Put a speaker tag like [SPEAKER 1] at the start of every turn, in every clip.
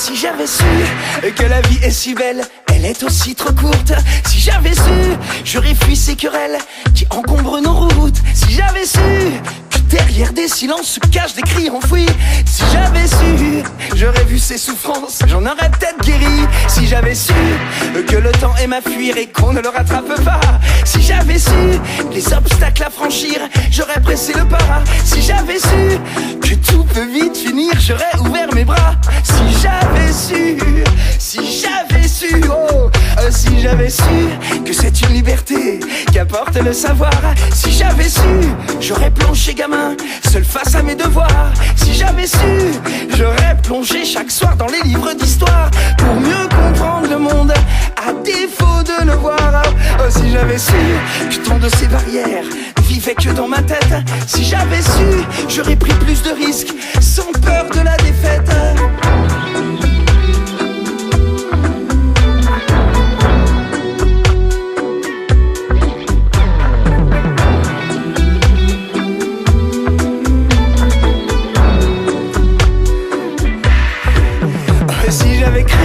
[SPEAKER 1] si j'avais su que la vie est si belle, elle est aussi trop courte. Si j'avais su, j'aurais fui ces querelles qui encombrent nos routes. Si j'avais su que derrière des silences se cachent des cris enfouis. Si j'avais su, j'aurais vu ces souffrances, j'en aurais peut-être guéri. Si j'avais su que le temps aime à fuir et qu'on ne le rattrape pas. Si j'avais su les obstacles à franchir, j'aurais pressé le pas. Si j'avais su que tout peut vite finir, j'aurais ouvert mes bras. Si j'avais su, si j'avais su que c'est une liberté qu'apporte le savoir. Si j'avais su, j'aurais plongé gamin, seul face à mes devoirs. Si j'avais su, j'aurais plongé chaque soir dans les livres d'histoire pour mieux comprendre le monde, à défaut de le voir. Oh, si j'avais su que tant de ces barrières vivaient que dans ma tête. Si j'avais su, j'aurais pris plus de risques sans peur de la défaite. Si j'avais cru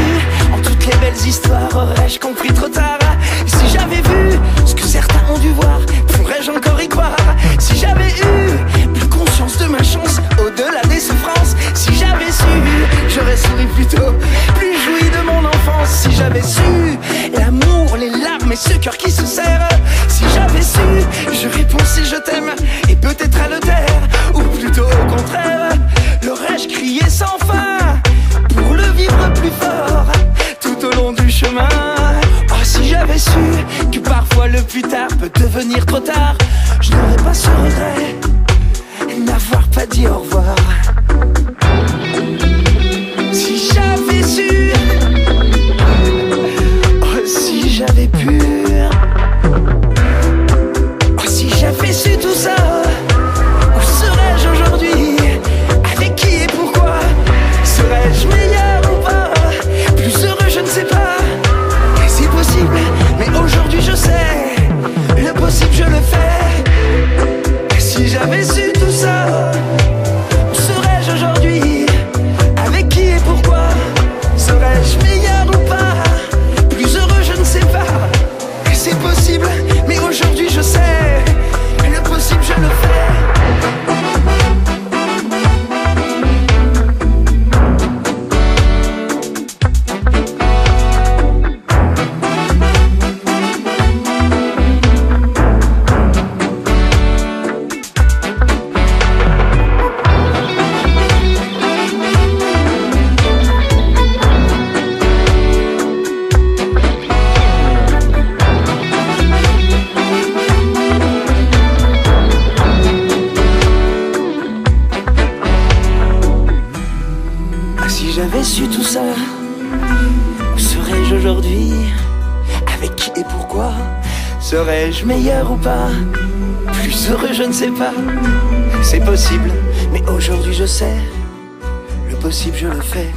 [SPEAKER 1] en toutes les belles histoires, aurais-je compris trop tard? Si j'avais vu ce que certains ont dû voir, pourrais-je encore y croire? Si j'avais eu plus conscience de ma chance au-delà des souffrances. Si j'avais su, j'aurais souri plus tôt, plus joui de mon enfance. Si j'avais su l'amour, les larmes et ce cœur qui se serre. Si j'avais su, j'aurais pensé je t'aime et peut-être à le taire, ou plutôt au contraire, l'aurais-je crié sans fin pour le vivre plus fort tout au long du chemin. Oh, si j'avais su que parfois le plus tard peut devenir trop tard, je n'aurais pas ce regret n'avoir pas dit au revoir. Si j'avais su, oh, si j'avais pu, oh, si j'avais su tout ça, où serais-je aujourd'hui? Avec qui et pourquoi? Serais-je meilleur ou pas? Plus heureux, je ne sais pas. C'est possible, mais aujourd'hui je sais, le possible je le fais. Si j'avais su tout ça, où serais-je aujourd'hui? Avec qui et pourquoi? Serais-je meilleur ou pas? Plus heureux, je ne sais pas. C'est possible, mais aujourd'hui je sais, le possible je le fais. Si j'avais su tout ça, où serais-je aujourd'hui? Avec qui et pourquoi? Serais-je meilleur ou pas? Plus heureux, je ne sais pas. C'est possible, mais aujourd'hui je sais, le possible je le fais.